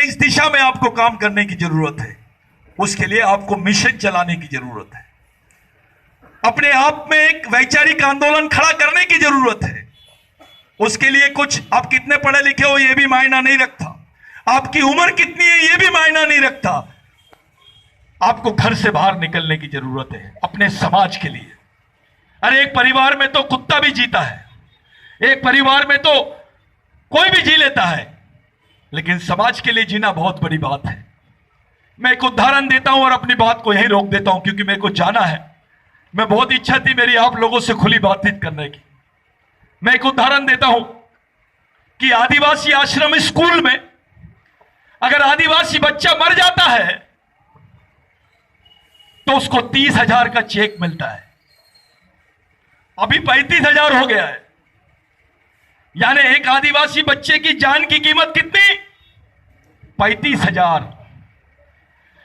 इस दिशा में आपको काम करने की जरूरत है। उसके लिए आपको मिशन चलाने की जरूरत है। अपने आप में एक वैचारिक आंदोलन खड़ा करने की जरूरत है। उसके लिए कुछ आप कितने पढ़े लिखे हो यह भी मायना नहीं रखता, आपकी उम्र कितनी है यह भी मायना नहीं रखता। आपको घर से बाहर निकलने की जरूरत है अपने समाज के लिए। अरे एक परिवार में तो कुत्ता भी जीता है, एक परिवार में तो कोई भी जी लेता है, लेकिन समाज के लिए जीना बहुत बड़ी बात है। मैं एक उदाहरण देता हूं और अपनी बात को यहीं रोक देता हूं, क्योंकि मेरे को जाना है। मैं बहुत इच्छा थी मेरी आप लोगों से खुली बातचीत करने की। मैं एक उदाहरण देता हूं कि आदिवासी आश्रम स्कूल में अगर आदिवासी बच्चा मर जाता है तो उसको 30,000 का चेक मिलता है। अभी 35,000 हो गया है। यानी एक आदिवासी बच्चे की जान की कीमत कितनी? 35,000।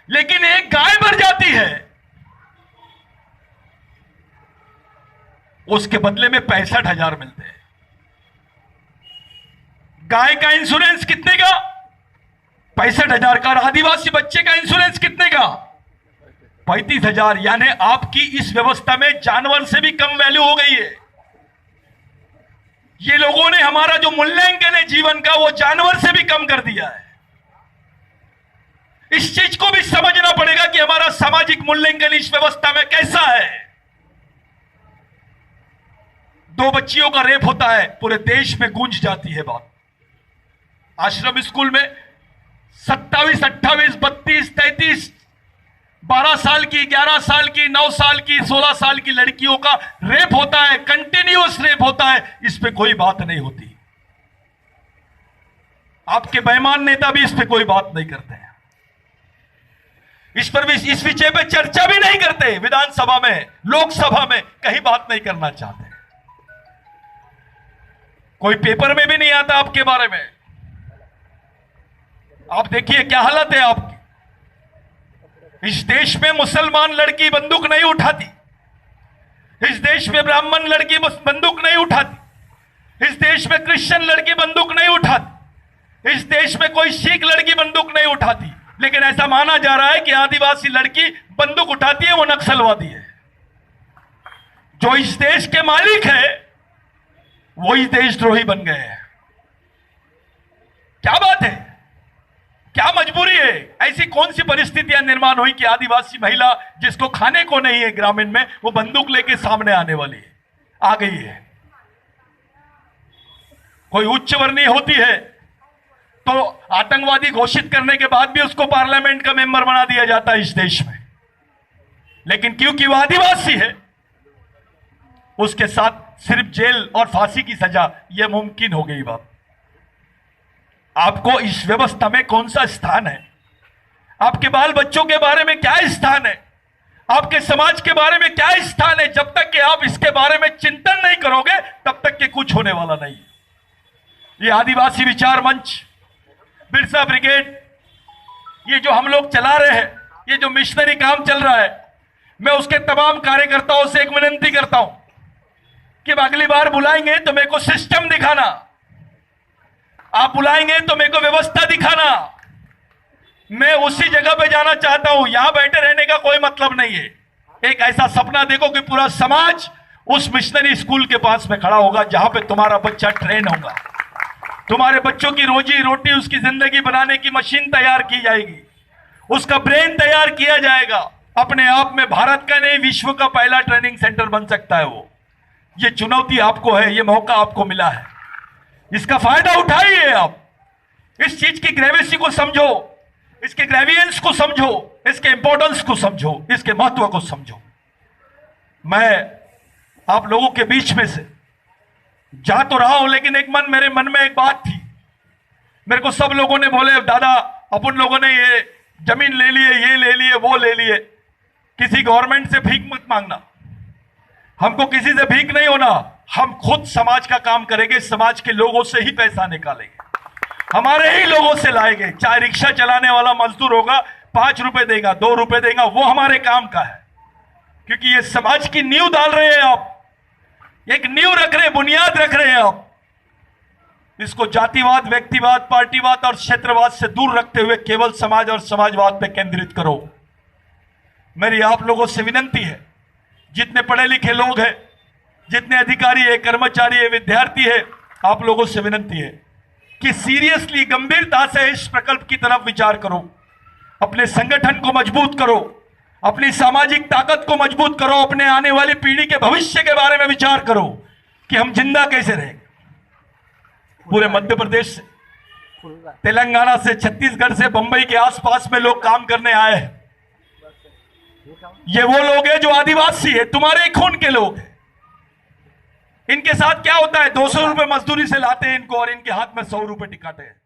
लेकिन एक गाय मर जाती है, उसके बदले में 65,000 मिलते हैं। गाय का इंश्योरेंस कितने का? 65,000 का। आदिवासी बच्चे का इंश्योरेंस कितने का? 35,000। यानी आपकी इस व्यवस्था में जानवर से भी कम वैल्यू हो गई है। ये लोगों ने हमारा जो मूल्यांकन है जीवन का, वो जानवर से भी कम कर दिया है। इस चीज को भी समझना पड़ेगा कि हमारा सामाजिक मूल्यांकन इस व्यवस्था में कैसा है। 2 बच्चियों का रेप होता है, पूरे देश में गूंज जाती है बात। आश्रम स्कूल में 27, 28, 32, 33, 12 साल की, 11 साल की, 9 साल की, 16 साल की लड़कियों का रेप होता है, कंटिन्यूअस रेप होता है। इस पे कोई बात नहीं होती। आपके बेईमान नेता भी इस पे कोई बात नहीं करते हैं। इस पर भी, इस विषय पे चर्चा भी नहीं करते। विधानसभा में, लोकसभा में कहीं बात नहीं करना चाहते। कोई पेपर में भी नहीं आता आपके बारे में। आप देखिए क्या हालत है आपकी। इस देश में मुसलमान लड़की बंदूक नहीं उठाती, इस देश में ब्राह्मण लड़की बंदूक नहीं उठाती, इस देश में क्रिश्चियन लड़की बंदूक नहीं उठाती, इस देश में कोई सिख लड़की बंदूक नहीं उठाती। लेकिन ऐसा माना जा रहा है कि आदिवासी लड़की बंदूक उठाती है, वो नक्सलवादी है। जो इस देश के मालिक है वो इस देशद्रोही बन गए हैं। क्या बात है, क्या मजबूरी है? ऐसी कौन सी परिस्थितियां निर्माण हुई कि आदिवासी महिला जिसको खाने को नहीं है ग्रामीण में, वो बंदूक लेके सामने आने वाली है, आ गई है। कोई उच्च वर्णीय होती है तो आतंकवादी घोषित करने के बाद भी उसको पार्लियामेंट का मेंबर बना दिया जाता है इस देश में। लेकिन क्योंकि वो आदिवासी है, उसके साथ सिर्फ जेल और फांसी की सजा, यह मुमकिन हो गई बात। आपको इस व्यवस्था में कौन सा स्थान है? आपके बाल बच्चों के बारे में क्या स्थान है? आपके समाज के बारे में क्या स्थान है? जब तक कि आप इसके बारे में चिंतन नहीं करोगे तब तक कि कुछ होने वाला नहीं है। ये आदिवासी विचार मंच, बिरसा ब्रिगेड, ये जो हम लोग चला रहे हैं, ये जो मिशनरी काम चल रहा है, मैं उसके तमाम कार्यकर्ताओं से एक विनती करता हूं कि अगली बार बुलाएंगे तो मेरे को सिस्टम दिखाना, आप बुलाएंगे तो मेरे को व्यवस्था दिखाना। मैं उसी जगह पे जाना चाहता हूं, यहां बैठे रहने का कोई मतलब नहीं है। एक ऐसा सपना देखो कि पूरा समाज उस मिशनरी स्कूल के पास में खड़ा होगा जहां पे तुम्हारा बच्चा ट्रेन होगा, तुम्हारे बच्चों की रोजी रोटी, उसकी जिंदगी बनाने की मशीन तैयार की जाएगी, उसका ब्रेन तैयार किया जाएगा। अपने आप में भारत का नहीं, विश्व का पहला ट्रेनिंग सेंटर बन सकता है वो। ये चुनौती आपको है, ये मौका आपको मिला है, इसका फायदा उठाइए। आप इस चीज की ग्रेविटी को समझो, इसके ग्रेवियंस को समझो, इसके इंपॉर्टेंस को समझो, इसके महत्व को समझो। मैं आप लोगों के बीच में से जा तो रहा हूं, लेकिन एक मेरे मन में एक बात थी। मेरे को सब लोगों ने बोले, दादा अपन लोगों ने ये जमीन ले लिए, ये ले लिए, वो ले लिए, किसी गवर्नमेंट से भीख मत मांगना। हमको किसी से भीख नहीं होना, हम खुद समाज का काम करेंगे, समाज के लोगों से ही पैसा निकालेंगे, हमारे ही लोगों से लाएंगे। चाहे रिक्शा चलाने वाला मजदूर होगा, 5 रुपए देगा, 2 रुपए देगा, वो हमारे काम का है। क्योंकि ये समाज की नींव डाल रहे हैं आप, एक नींव रख रहे हैं, बुनियाद रख रहे हैं आप। इसको जातिवाद, व्यक्तिवाद, पार्टीवाद और क्षेत्रवाद से दूर रखते हुए केवल समाज और समाजवाद पर केंद्रित करो। मेरी आप लोगों से विनंती है, जितने पढ़े लिखे लोग हैं, जितने अधिकारी है, कर्मचारी है, विद्यार्थी है, आप लोगों से विनंती है कि सीरियसली, गंभीरता से इस प्रकल्प की तरफ विचार करो। अपने संगठन को मजबूत करो, अपनी सामाजिक ताकत को मजबूत करो, अपने आने वाली पीढ़ी के भविष्य के बारे में विचार करो कि हम जिंदा कैसे रहेंगे। पूरे मध्य प्रदेश से, तेलंगाना से, छत्तीसगढ़ से, बंबई के आसपास में लोग काम करने आए हैं। ये वो लोग हैं जो आदिवासी है, तुम्हारे ही खून के लोग हैं। इनके साथ क्या होता है? 200 रुपए मजदूरी से लाते हैं इनको और इनके हाथ में 100 रुपए टिकाते हैं।